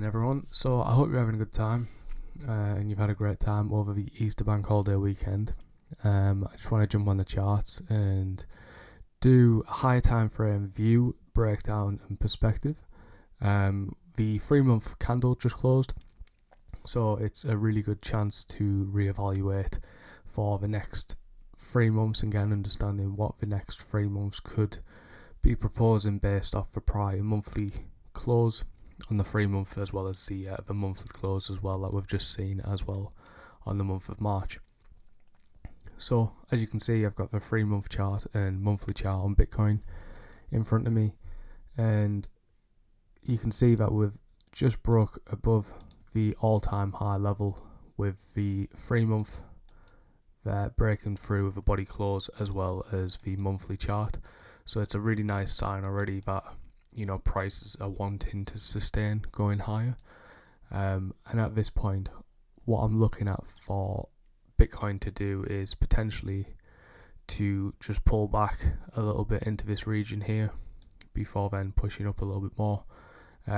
everyone. So I hope you're having a good time and you've had a great time over the Easter bank holiday weekend. I just want to jump on the charts and do a high time frame view, breakdown and perspective. The 3-month candle just closed, so it's a really good chance to reevaluate for the next 3 months and get an understanding what the next 3 months could be proposing based off the prior monthly close on the 3-month, as well as the monthly close as well that we've just seen as well on the month of March. So as you can see, I've got the 3-month chart and monthly chart on Bitcoin in front of me, and you can see that we've just broke above the all-time high level with the 3-month there breaking through with a body close as well as the monthly chart. So it's a really nice sign already that prices are wanting to sustain going higher, and at this point what I'm looking at for Bitcoin to do is potentially to just pull back a little bit into this region here before then pushing up a little bit more.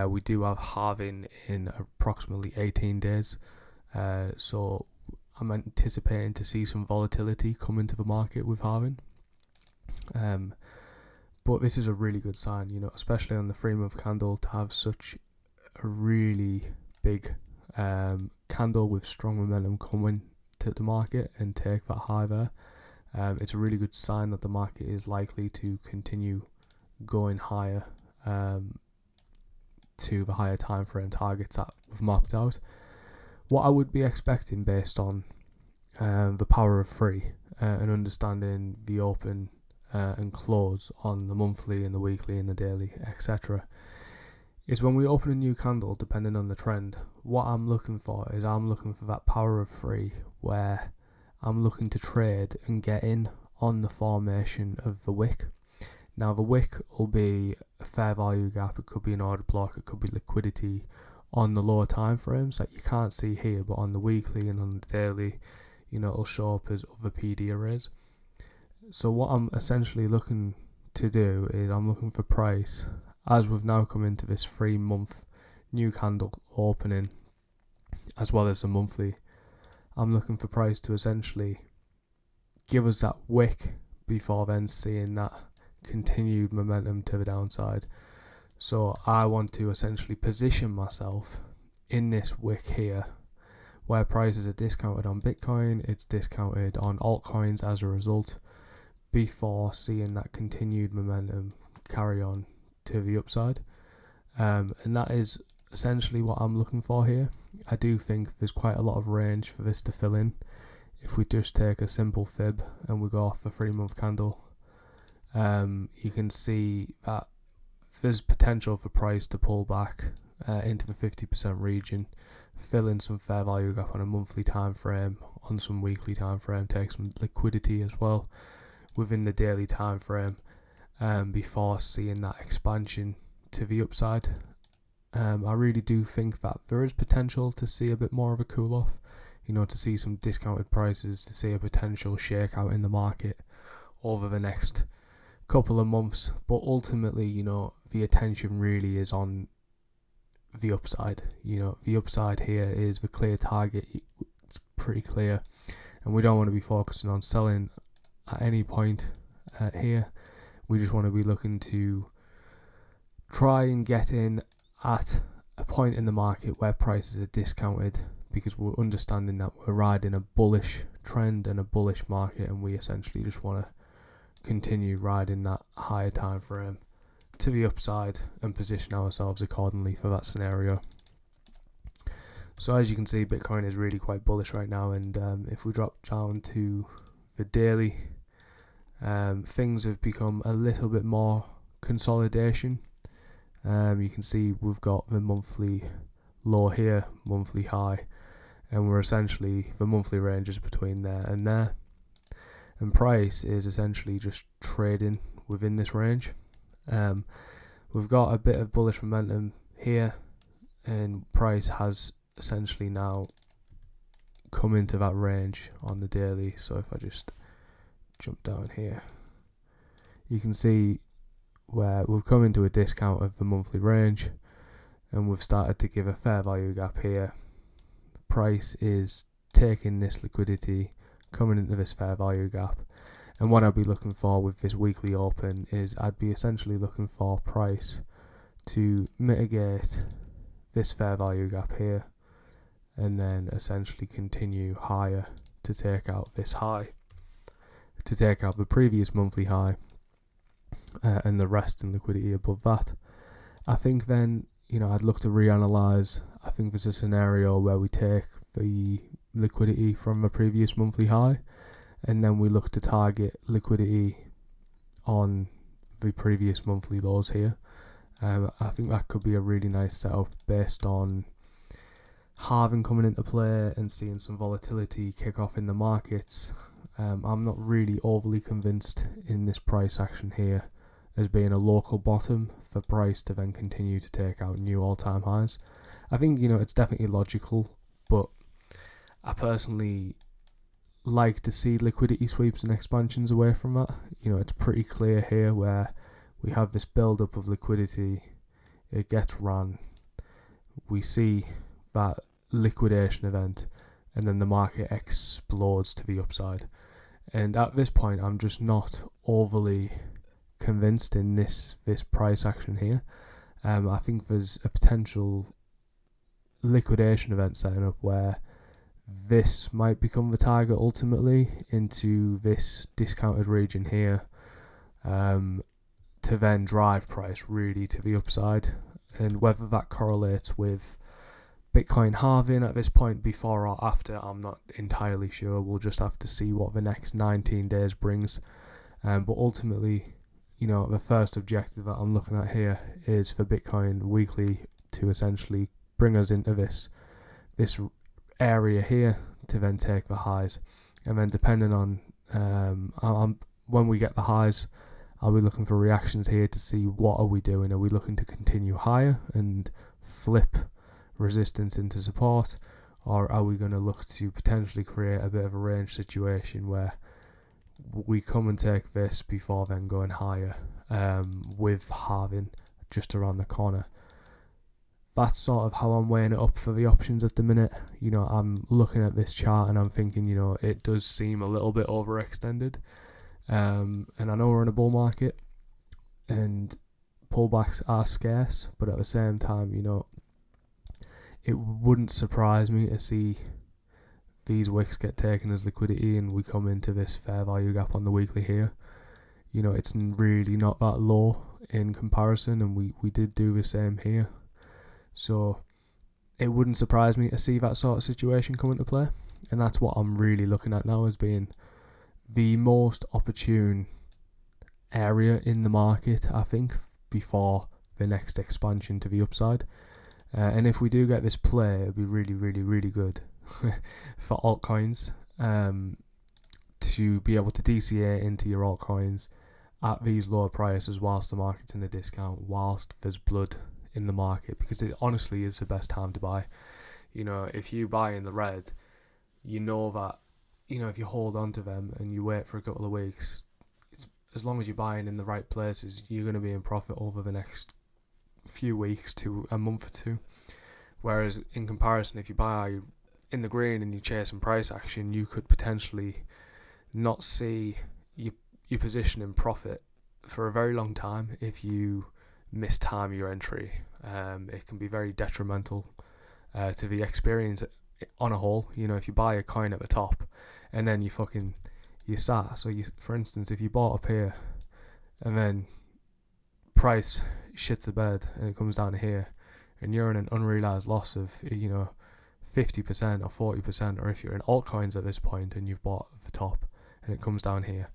We do have halving in approximately 18 days, so I'm anticipating to see some volatility come into the market with halving. But this is a really good sign, especially on the 3-month candle, to have such a really big candle with strong momentum coming to the market and take that high there. It's a really good sign that the market is likely to continue going higher to the higher time frame targets that we've mapped out. What I would be expecting based on the power of 3 and understanding the open and close on the monthly and the weekly and the daily, etc., is when we open a new candle, depending on the trend, what I'm looking for is I'm looking for that power of 3 where I'm looking to trade and get in on the formation of the wick. Now the wick will be a fair value gap, it could be an order block, it could be liquidity on the lower time frames that you can't see here, but on the weekly and on the daily, it'll show up as other PD arrays. So what I'm essentially looking to do is I'm looking for price, as we've now come into this 3-month new candle opening as well as the monthly, I'm looking for price to essentially give us that wick before then seeing that continued momentum to the downside. So I want to essentially position myself in this wick here where prices are discounted on Bitcoin, it's discounted on altcoins as a result, before seeing that continued momentum carry on to the upside. And that is essentially what I'm looking for here. I do think there's quite a lot of range for this to fill in. If we just take a simple fib and we go off the 3-month candle, you can see that there's potential for price to pull back into the 50% region, fill in some fair value gap on a monthly time frame, on some weekly time frame, take some liquidity as well within the daily time frame, before seeing that expansion to the upside. I really do think that there is potential to see a bit more of a cool off, to see some discounted prices, to see a potential shakeout in the market over the next couple of months. But ultimately, the attention really is on the upside. The upside here is the clear target. It's pretty clear, and we don't want to be focusing on selling at any point here. We just want to be looking to try and get in at a point in the market where prices are discounted, because we're understanding that we're riding a bullish trend and a bullish market, and we essentially just want to continue riding that higher time frame to the upside and position ourselves accordingly for that scenario. So as you can see, Bitcoin is really quite bullish right now, and if we drop down to the daily, things have become a little bit more consolidation. You can see we've got the monthly low here, monthly high, and we're essentially, the monthly range is between there and there, and price is essentially just trading within this range. We've got a bit of bullish momentum here, and price has essentially now come into that range on the daily. So if I just jump down here, you can see where we've come into a discount of the monthly range, and we've started to give a fair value gap here. The price is taking this liquidity, coming into this fair value gap, and what I'd be looking for with this weekly open is I'd be essentially looking for price to mitigate this fair value gap here, and then essentially continue higher to take out this high, to take out the previous monthly high, and the rest in liquidity above that. I think then, I'd look to reanalyze. I think there's a scenario where we take the liquidity from the previous monthly high, and then we look to target liquidity on the previous monthly lows here. I think that could be a really nice setup based on halving coming into play and seeing some volatility kick off in the markets. I'm not really overly convinced in this price action here as being a local bottom for price to then continue to take out new all-time highs. I think, it's definitely logical, but I personally like to see liquidity sweeps and expansions away from that. It's pretty clear here where we have this build-up of liquidity, it gets ran, we see that liquidation event, and then the market explodes to the upside. And at this point, I'm just not overly convinced in this price action here. I think there's a potential liquidation event setting up where this might become the target ultimately into this discounted region here, to then drive price really to the upside. And whether that correlates with Bitcoin halving at this point before or after, I'm not entirely sure. We'll just have to see what the next 19 days brings. But ultimately, the first objective that I'm looking at here is for Bitcoin weekly to essentially bring us into this area here to then take the highs. And then depending on when we get the highs, I'll be looking for reactions here to see what are we doing. Are we looking to continue higher and flip resistance into support, or are we going to look to potentially create a bit of a range situation where we come and take this before then going higher, with halving just around the corner? That's sort of how I'm weighing it up for the options at the minute. I'm looking at this chart and I'm thinking, it does seem a little bit overextended. And I know we're in a bull market and pullbacks are scarce, but at the same time, it wouldn't surprise me to see these wicks get taken as liquidity and we come into this fair value gap on the weekly here. It's really not that low in comparison, and we did do the same here. So it wouldn't surprise me to see that sort of situation come into play, and that's what I'm really looking at now as being the most opportune area in the market, I think, before the next expansion to the upside. And if we do get this play, it'll be really, really, really good for altcoins, to be able to DCA into your altcoins at these lower prices whilst the market's in a discount, whilst there's blood in the market, because it honestly is the best time to buy. If you buy in the red, that if you hold on to them and you wait for a couple of weeks, as long as you're buying in the right places, you're going to be in profit over the next few weeks to a month or two. Whereas in comparison, if you buy in the green and you chase some price action, you could potentially not see your position in profit for a very long time if you mistime your entry. It can be very detrimental to the experience on a whole. If you buy a coin at the top and then you sat. So for instance, if you bought up here and then price shits the bed and it comes down here, and you're in an unrealized loss of 50% or 40%, or if you're in altcoins at this point and you've bought at the top and it comes down here,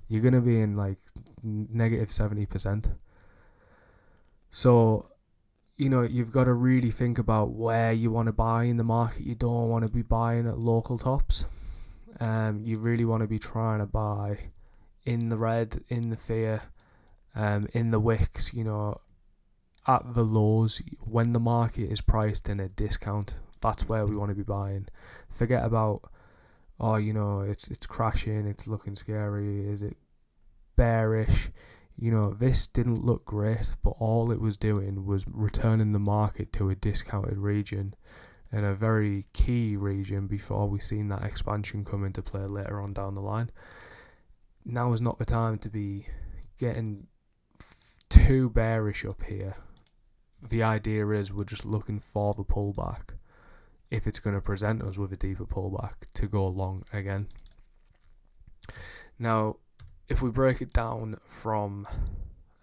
you're going to be in like negative 70%. So you've got to really think about where you want to buy in the market. You don't want to be buying at local tops. You really want to be trying to buy in the red, in the fear, in the wicks, at the lows, when the market is priced in a discount. That's where we want to be buying. Forget about, it's crashing, it's looking scary, is it bearish? This didn't look great, but all it was doing was returning the market to a discounted region and a very key region before we seen that expansion come into play later on down the line. Now is not the time to be getting too bearish up here. The idea is we're just looking for the pullback, if it's going to present us with a deeper pullback, to go long again. Now, if we break it down from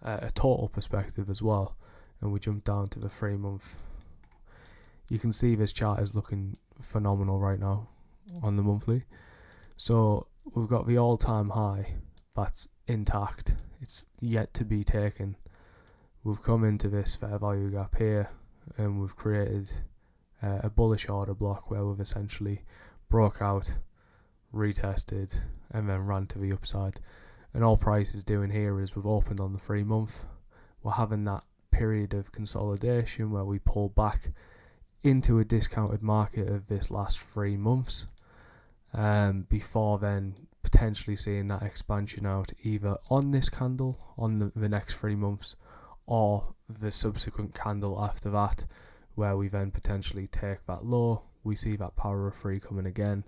a total perspective as well, and we jump down to the 3 month, you can see this chart is looking phenomenal right now on the monthly. So we've got the all-time high that's intact, it's yet to be taken. We've come into this fair value gap here, and we've created a bullish order block where we've essentially broke out, retested, and then ran to the upside. And all price is doing here is we've opened on the 3 month. We're having that period of consolidation where we pull back into a discounted market of this last 3 months, before then potentially seeing that expansion out either on this candle on the next 3 months or the subsequent candle after that, where we then potentially take that low, we see that power of 3 coming again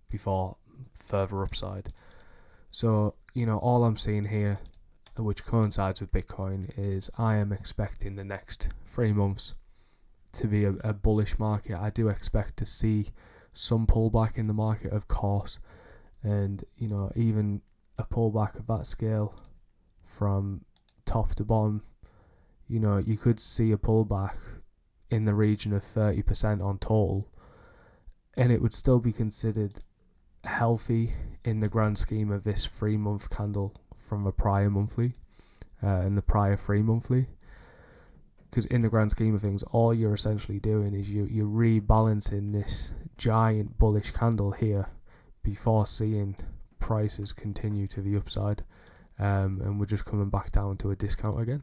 before further upside. So, all I'm seeing here, which coincides with Bitcoin, is I am expecting the next 3 months to be a bullish market. I do expect to see some pullback in the market, of course, and even a pullback of that scale from top to bottom. You could see a pullback in the region of 30% on total, and it would still be considered healthy in the grand scheme of this 3 month candle from the prior monthly and the prior 3 monthly. Because in the grand scheme of things, all you're essentially doing is you're rebalancing this giant bullish candle here before seeing prices continue to the upside, and we're just coming back down to a discount again,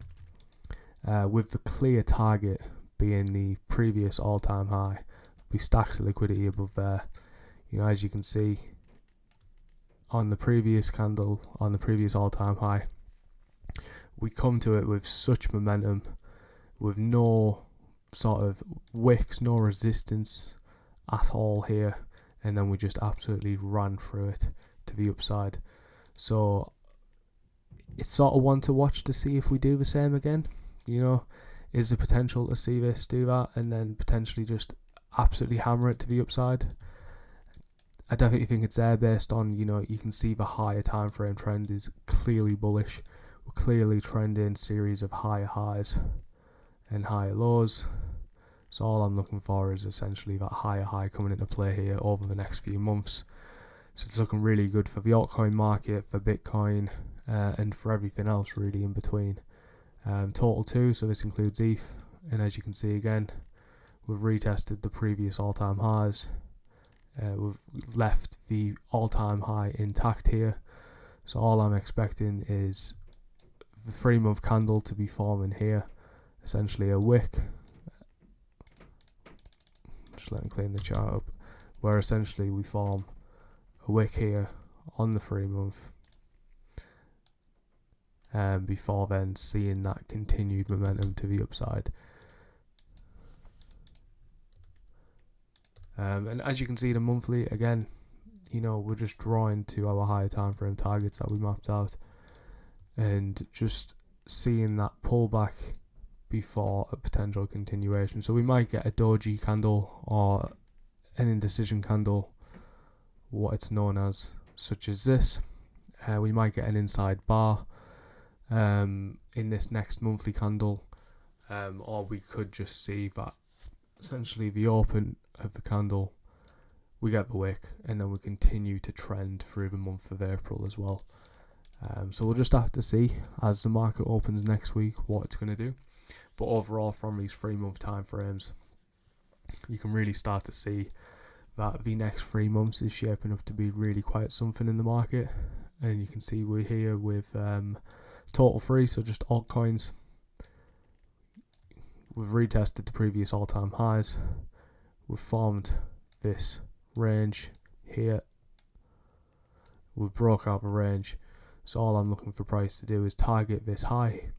with the clear target being the previous all-time high. We stacks of liquidity above there. As you can see on the previous candle, on the previous all-time high, we come to it with such momentum, with no sort of wicks, no resistance at all here, and then we just absolutely ran through it to the upside. So it's sort of one to watch to see if we do the same again. Is the potential to see this do that and then potentially just absolutely hammer it to the upside? I definitely think it's there based on, you can see the higher time frame trend is clearly bullish. We're clearly trending series of higher highs and higher lows. So all I'm looking for is essentially that higher high coming into play here over the next few months. So it's looking really good for the altcoin market, for Bitcoin, and for everything else really in between. Total 2, so this includes ETH, and as you can see again, we've retested the previous all-time highs. We've left the all-time high intact here, so all I'm expecting is the 3 month candle to be forming here, essentially a wick. Just let me clean the chart up, where essentially we form a wick here on the 3 month, before then seeing that continued momentum to the upside. And as you can see, the monthly, again, we're just drawing to our higher time frame targets that we mapped out, and just seeing that pullback before a potential continuation. So we might get a doji candle or an indecision candle, what it's known as, such as this. We might get an inside bar in this next monthly candle, or we could just see that essentially the open of the candle, we get the wick, and then we continue to trend through the month of April as well. So we'll just have to see as the market opens next week what it's going to do. But overall, from these 3 month time frames, you can really start to see that the next 3 months is shaping up to be really quite something in the market. And you can see we're here with total 3, so just altcoins. We've retested the previous all-time highs. We've formed this range here. We've broke out the range. So all I'm looking for price to do is target this high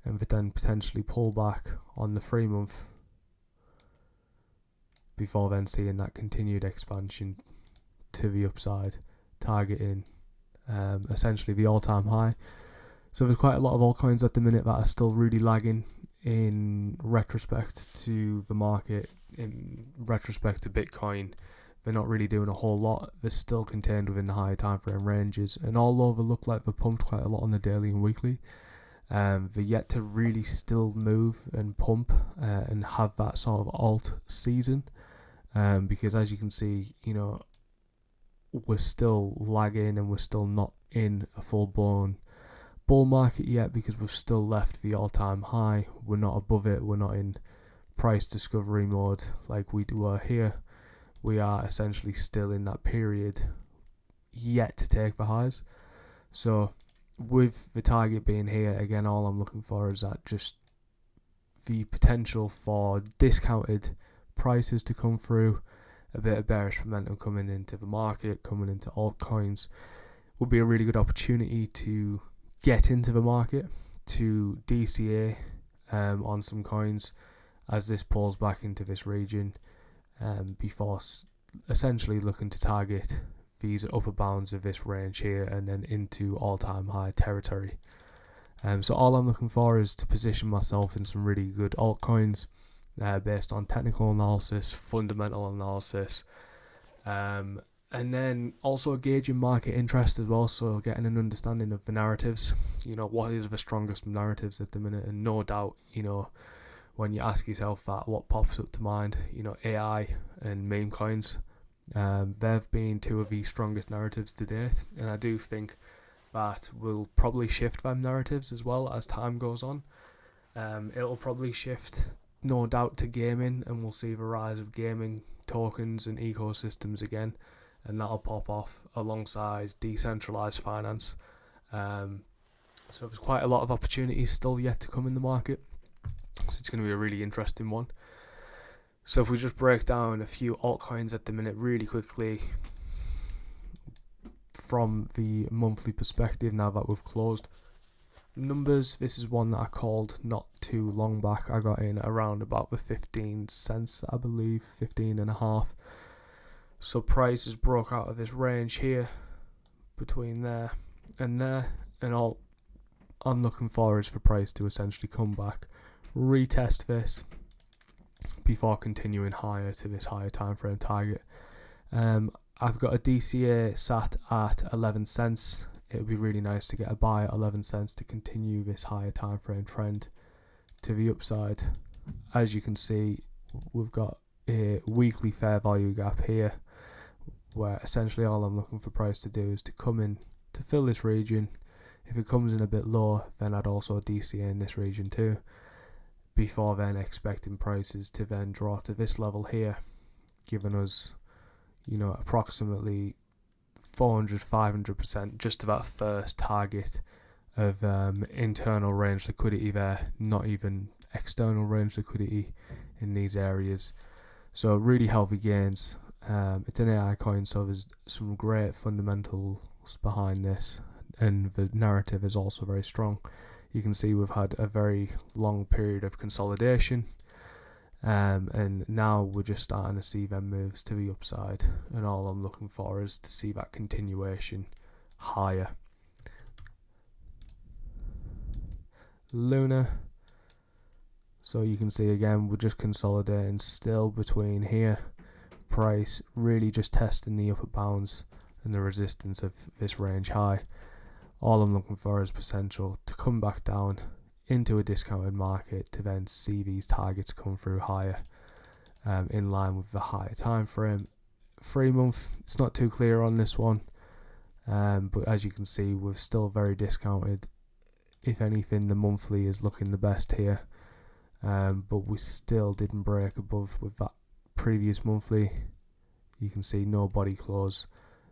and then potentially pull back on the 3 month before then seeing that continued expansion to the upside, targeting essentially the all-time high. So there's quite a lot of altcoins at the minute that are still really lagging in retrospect to the market, in retrospect to Bitcoin. They're not really doing a whole lot. They're still contained within the higher time frame ranges, and although they look like they're pumped quite a lot on the daily and weekly, they're yet to really still move and pump and have that sort of alt season, because as you can see, we're still lagging and we're still not in a full-blown bull market yet, because we've still left the all-time high. We're not above it. We're not in price discovery mode like we were here. We are essentially still in that period yet to take the highs. So with the target being here, again, all I'm looking for is that just the potential for discounted prices to come through, a bit of bearish momentum coming into the market, coming into altcoins, would be a really good opportunity to get into the market, to DCA on some coins as this pulls back into this region, before essentially looking to target these upper bounds of this range here and then into all-time high territory. So all I'm looking for is to position myself in some really good altcoins based on technical analysis, fundamental analysis, and then also gauging market interest as well, so getting an understanding of the narratives, what is the strongest narratives at the minute. And no doubt, when you ask yourself that, what pops up to mind? AI and meme coins. They've been two of the strongest narratives to date, and I do think that will probably shift them narratives as well as time goes on. It'll probably shift, no doubt, to gaming, and we'll see the rise of gaming tokens and ecosystems again, and that'll pop off alongside decentralized finance. So there's quite a lot of opportunities still yet to come in the market. So it's going to be a really interesting one. So if we just break down a few altcoins at the minute really quickly from the monthly perspective, now that we've closed numbers, this is one that I called not too long back. I got in around about the 15 cents, I believe, 15.5. So price has broke out of this range here between there, and all I'm looking for is for price to essentially come back, retest this before continuing higher to this higher time frame target. I've got a DCA sat at 11 cents. It would be really nice to get a buy at 11 cents to continue this higher time frame trend to the upside. As you can see, we've got a weekly fair value gap here, where essentially all I'm looking for price to do is to come in to fill this region. If it comes in a bit lower, then I'd also DCA in this region too, before then expecting prices to then draw to this level here, giving us approximately 400-500% just to that first target of internal range liquidity there, not even external range liquidity in these areas. So really healthy gains. It's an AI coin, so there's some great fundamentals behind this, and the narrative is also very strong. You can see we've had a very long period of consolidation, and now we're just starting to see them moves to the upside, and all I'm looking for is to see that continuation higher. Luna, so you can see again we're just consolidating still between here. Price really just testing the upper bounds and the resistance of this range high. All I'm looking for is potential to come back down into a discounted market to then see these targets come through higher, in line with the higher time frame. 3 month, it's not too clear on this one, but as you can see, we're still very discounted. If anything, the monthly is looking the best here, but we still didn't break above with that previous monthly. You can see no body close,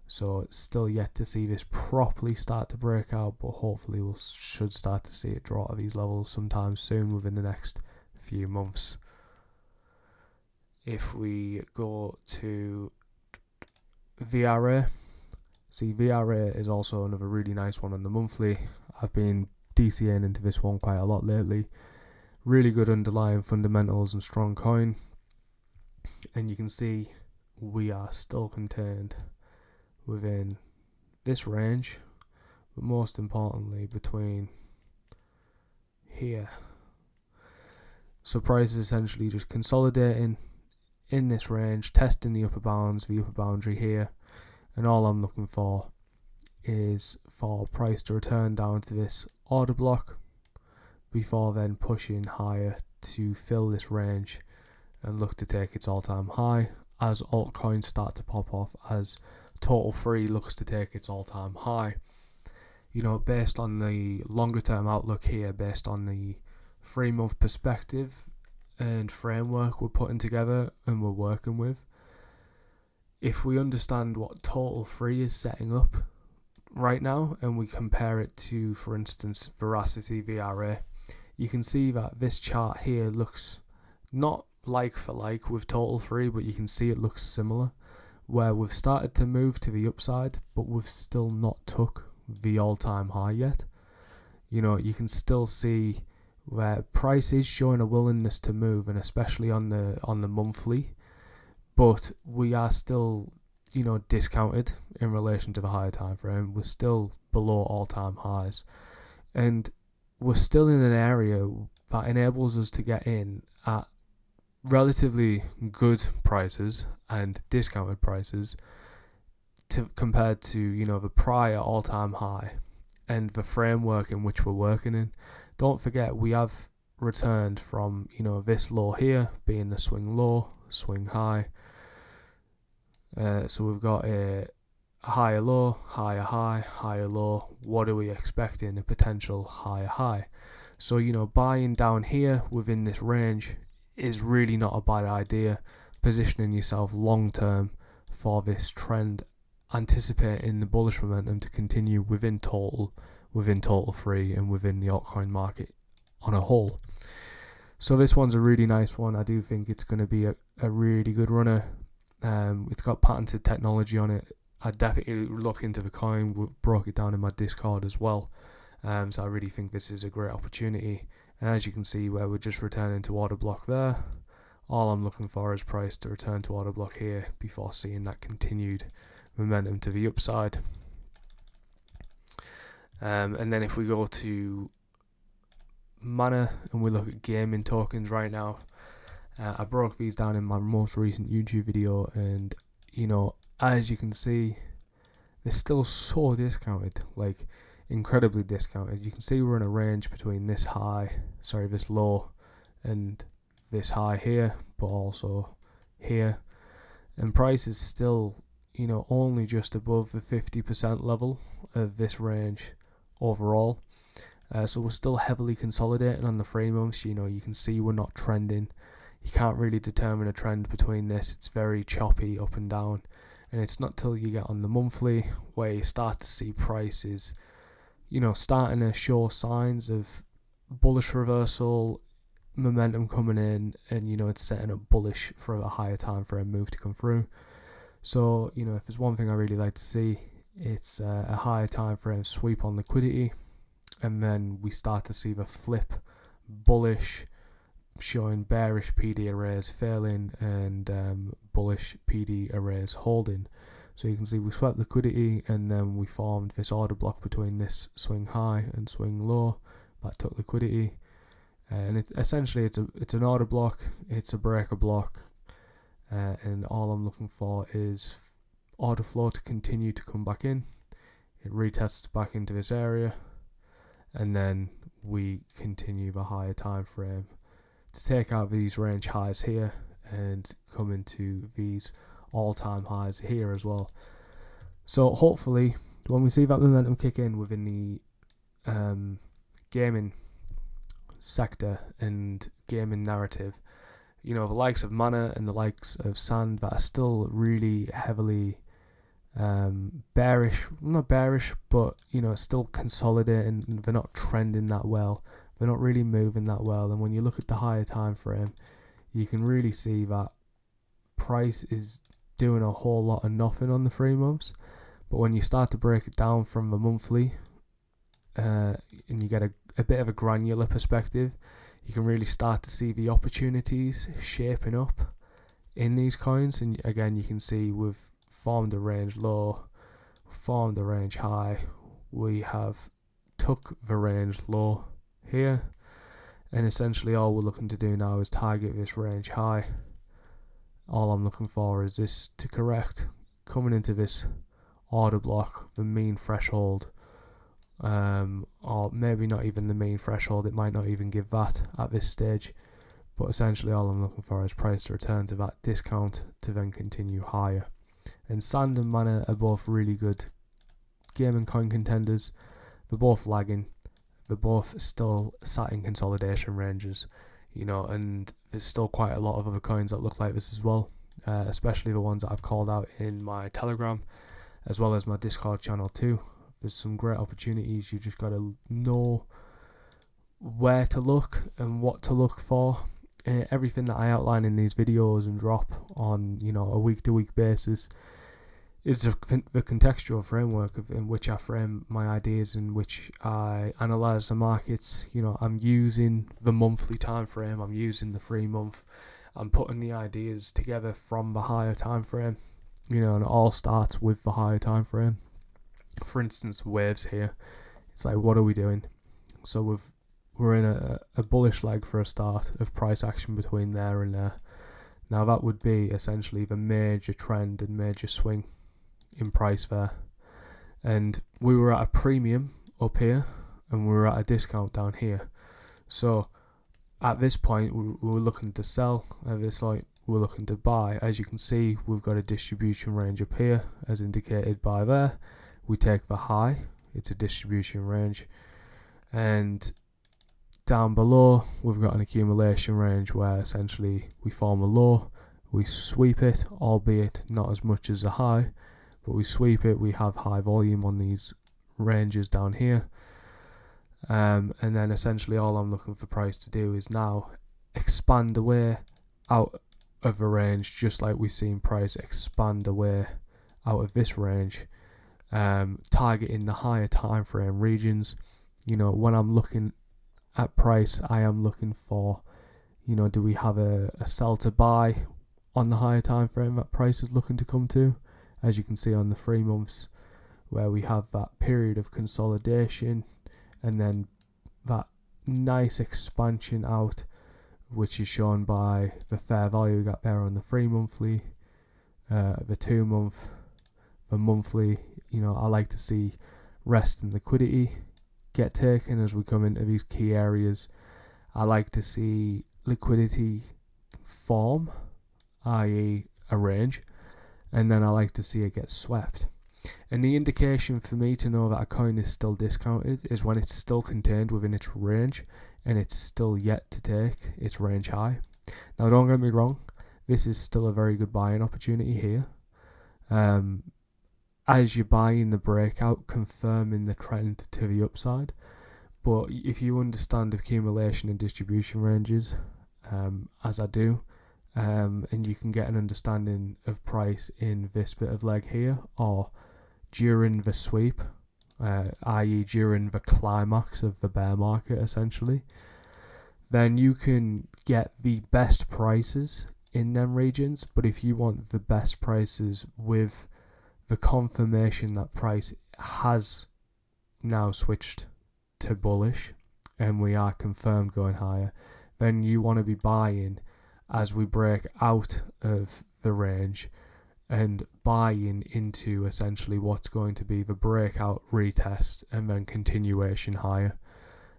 so it's still yet to see this properly start to break out, but hopefully we should start to see it draw to these levels sometime soon within the next few months. If we go to VRA, See, VRA is also another really nice one on the monthly. I've been DCAing into this one quite a lot lately. Really good underlying fundamentals and strong coin. And you can see we are still contained within this range, but most importantly between here. So price is essentially just consolidating in this range, testing the upper bounds, the upper boundary here, and all I'm looking for is for price to return down to this order block before then pushing higher to fill this range and look to take its all-time high as altcoins start to pop off, as total free looks to take its all-time high. You know, based on the longer term outlook here, based on the 3-month perspective and framework we're putting together and we're working with, if we understand what total free is setting up right now and we compare it to, for instance, Veracity VRA, you can see that this chart here looks not like for like with total free, but you can see it looks similar, where we've started to move to the upside, but we've still not took the all-time high yet. You know, you can still see where price is showing a willingness to move, and especially on the monthly, but we are still, you know, discounted in relation to the higher time frame. We're still below all-time highs, and we're still in an area that enables us to get in at relatively good prices and discounted prices compared to, you know, the prior all-time high and the framework in which we're working in. Don't forget, we have returned from, you know, this low here being the swing low, swing high. So we've got a higher low, higher high, higher low. What are we expecting? A potential higher high. So, you know, buying down here within this range is really not a bad idea. Positioning yourself long term for this trend, anticipating the bullish momentum to continue within total free and within the altcoin market on a whole. So this one's a really nice one. I do think it's going to be a really good runner. It's got patented technology on it. I definitely look into the coin. We broke it down in my Discord as well. So I really think this is a great opportunity. And as you can see, where we're just returning to order block there, all I'm looking for is price to return to order block here before seeing that continued momentum to the upside. And then if we go to Mana and we look at gaming tokens right now, I broke these down in my most recent YouTube video, and you know, as you can see, they're still so discounted, like incredibly discounted. You can see we're in a range between this low and this high here, but also here, and price is still, you know, only just above the 50% level of this range overall. So we're still heavily consolidating on the 3 months. You know, you can see we're not trending. You can't really determine a trend between this. It's very choppy up and down, and it's not till you get on the monthly where you start to see prices, you know, starting to show signs of bullish reversal, momentum coming in, and you know, it's setting up bullish for a higher time frame move to come through. So, you know, if there's one thing I really like to see, it's a higher time frame sweep on liquidity, and then we start to see the flip bullish, showing bearish PD arrays failing and bullish PD arrays holding. So you can see we swept liquidity, and then we formed this order block between this swing high and swing low that took liquidity, and essentially it's an order block, it's a breaker block, and all I'm looking for is order flow to continue to come back in. It retests back into this area, and then we continue the higher time frame to take out these range highs here and come into these all-time highs here as well. So hopefully when we see that momentum kick in within the gaming sector and gaming narrative, you know, the likes of Mana and the likes of Sand that are still really heavily not bearish, but you know, still consolidating. They're not trending that well, they're not really moving that well, and when you look at the higher time frame, you can really see that price is doing a whole lot of nothing on the 3 months, But when you start to break it down from the monthly, and you get a bit of a granular perspective, you can really start to see the opportunities shaping up in these coins. And again, you can see we've formed a range low, formed a range high, we have took the range low here, and essentially all we're looking to do now is target this range high. All I'm looking for is this to correct, coming into this order block, the mean threshold, or maybe not even the mean threshold, it might not even give that at this stage, but essentially all I'm looking for is price to return to that discount to then continue higher. And Sand and Mana are both really good game and coin contenders. They're both lagging, they're both still sat in consolidation ranges, and there's still quite a lot of other coins that look like this as well, especially the ones that I've called out in my Telegram as well as my Discord channel too. There's some great opportunities. You just got to know where to look and what to look for. Everything that I outline in these videos and drop on a week-to-week basis is the contextual framework in which I frame my ideas, in which I analyse the markets. I'm using the monthly time frame, I'm using the 3 month, I'm putting the ideas together from the higher time frame, and it all starts with the higher time frame. For instance, waves here, it's like, what are we doing? So we're in a bullish leg for a start of price action between there and there. Now that would be essentially the major trend and major swing in price there, and we were at a premium up here and we were at a discount down here. So at this point we were looking to sell, at this point we're looking to buy. As you can see, we've got a distribution range up here as indicated by there. We take the high, it's a distribution range, and down below we've got an accumulation range where essentially we form a low, we sweep it, albeit not as much as a high, but we sweep it, we have high volume on these ranges down here, and then essentially all I'm looking for price to do is now expand away out of a range, just like we've seen price expand away out of this range, targeting the higher time frame regions. When I'm looking at price, I am looking for, do we have a sell to buy on the higher time frame that price is looking to come to? As you can see on the 3 months, where we have that period of consolidation and then that nice expansion out, which is shown by the fair value we got there on the 3 monthly, the 2 month, the monthly. I like to see rest and liquidity get taken as we come into these key areas. I like to see liquidity form, i.e. a range, and then I like to see it get swept. And the indication for me to know that a coin is still discounted is when it's still contained within its range and it's still yet to take its range high. Now don't get me wrong, this is still a very good buying opportunity here. As you're buying the breakout, confirming the trend to the upside. But if you understand accumulation and distribution ranges, as I do, and you can get an understanding of price in this bit of leg here, or during the sweep, i.e. during the climax of the bear market essentially, then you can get the best prices in them regions. But if you want the best prices with the confirmation that price has now switched to bullish and we are confirmed going higher, then you want to be buying as we break out of the range and buying into essentially what's going to be the breakout retest and then continuation higher.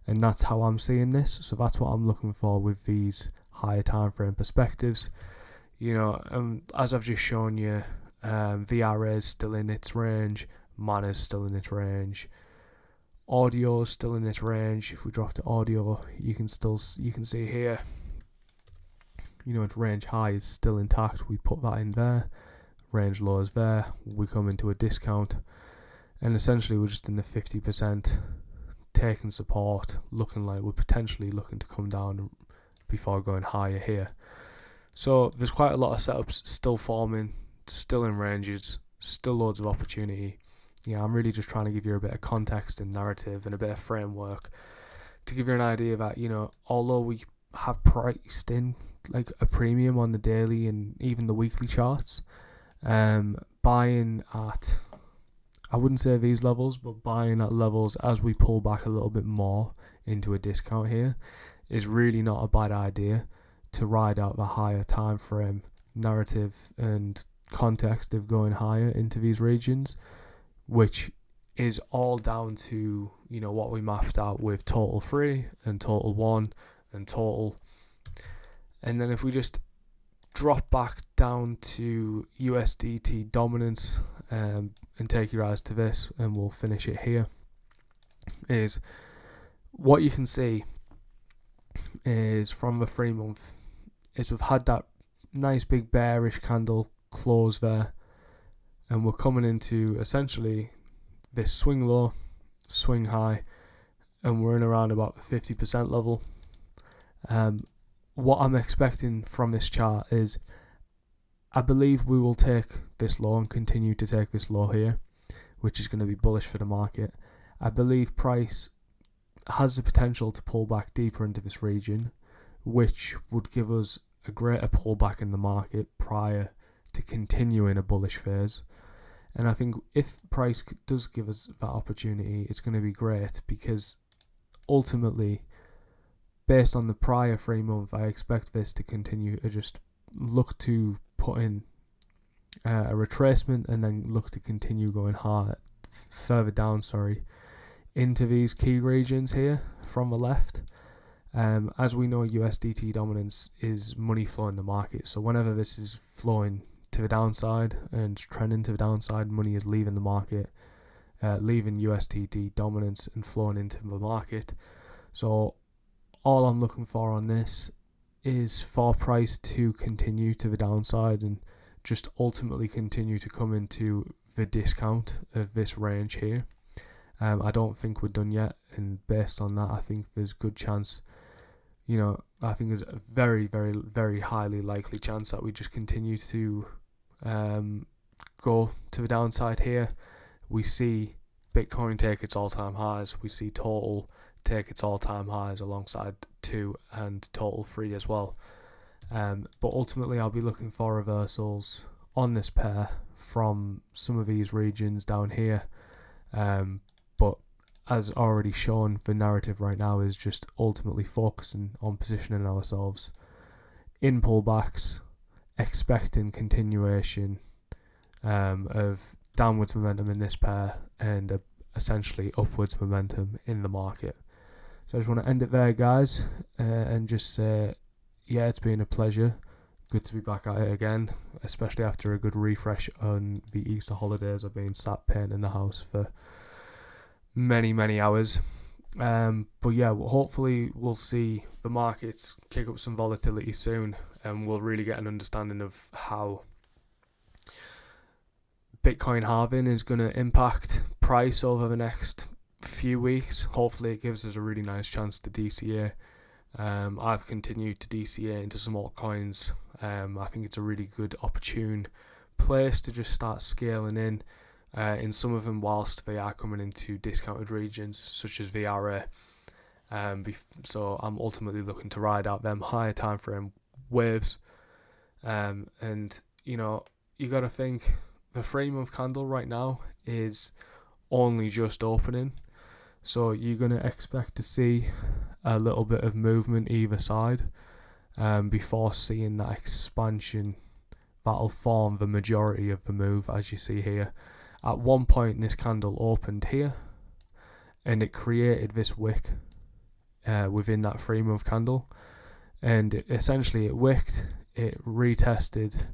And that's how I'm seeing this. So that's what I'm looking for with these higher time frame perspectives. As I've just shown you, VRA is still in its range, Mana is still in its range, audio is still in its range. If we drop to audio, you can see here, its range high is still intact. We put that in there, range low is there, we come into a discount, and essentially we're just in the 50% taking support, looking like we're potentially looking to come down before going higher here. So there's quite a lot of setups still forming, still in ranges, still loads of opportunity. I'm really just trying to give you a bit of context and narrative and a bit of framework to give you an idea that, although we have priced in like a premium on the daily and even the weekly charts, buying at, I wouldn't say these levels, but buying at levels as we pull back a little bit more into a discount here is really not a bad idea to ride out the higher time frame narrative and context of going higher into these regions, which is all down to what we mapped out with total 3 and total 1 and total. And then if we just drop back down to USDT dominance and take your eyes to this, and we'll finish it here, is what you can see is from the 3 month is we've had that nice big bearish candle close there, and we're coming into essentially this swing low, swing high, and we're in around about the 50% level. What I'm expecting from this chart is I believe we will take this low and continue to take this low here, which is going to be bullish for the market. I believe price has the potential to pull back deeper into this region, which would give us a greater pullback in the market prior to continuing a bullish phase. And I think if price does give us that opportunity, it's going to be great, because ultimately, based on the prior 3 month, I expect this to continue to just look to put in a retracement and then look to continue going further down into these key regions here from the left. As we know, USDT dominance is money flow in the market, so whenever this is flowing to the downside and trending to the downside, money is leaving the market, leaving USDT dominance and flowing into the market. So all I'm looking for on this is for price to continue to the downside and just ultimately continue to come into the discount of this range here. I don't think we're done yet, and based on that, I think there's a good chance, I think there's a very, very, very highly likely chance that we just continue to go to the downside here. We see Bitcoin take its all-time highs. We see total take its all-time highs alongside 2 and total 3 as well. But ultimately, I'll be looking for reversals on this pair from some of these regions down here. But as already shown, the narrative right now is just ultimately focusing on positioning ourselves in pullbacks, expecting continuation of downwards momentum in this pair and essentially upwards momentum in the market. So I just want to end it there, guys, and just say, it's been a pleasure. Good to be back at it again, especially after a good refresh on the Easter holidays. I've been sat painting the house for many, many hours. But hopefully we'll see the markets kick up some volatility soon, and we'll really get an understanding of how Bitcoin halving is going to impact price over the next few weeks. Hopefully it gives us a really nice chance to DCA. I've continued to DCA into some altcoins. I think it's a really good opportune place to just start scaling in some of them whilst they are coming into discounted regions such as VRA. So I'm ultimately looking to ride out them higher time frame waves. And you got to think the 3 month candle right now is only just opening, so you're going to expect to see a little bit of movement either side before seeing that expansion that'll form the majority of the move. As you see here, at one point this candle opened here and it created this wick within that 3 month candle, and essentially it wicked, it retested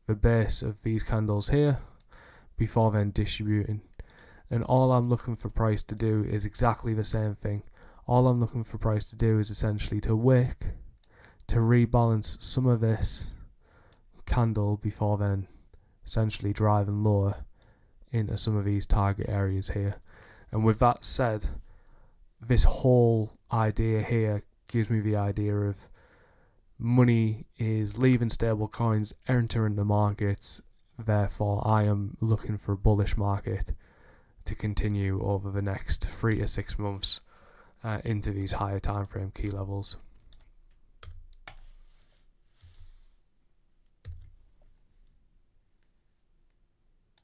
the base of these candles here before then distributing. And all I'm looking for price to do is exactly the same thing. All I'm looking for price to do is essentially to wick, to rebalance some of this candle before then essentially driving lower into some of these target areas here. And with that said, this whole idea here gives me the idea of money is leaving stable coins, entering the markets. Therefore, I am looking for a bullish market to continue over the next 3 to 6 months into these higher time frame key levels.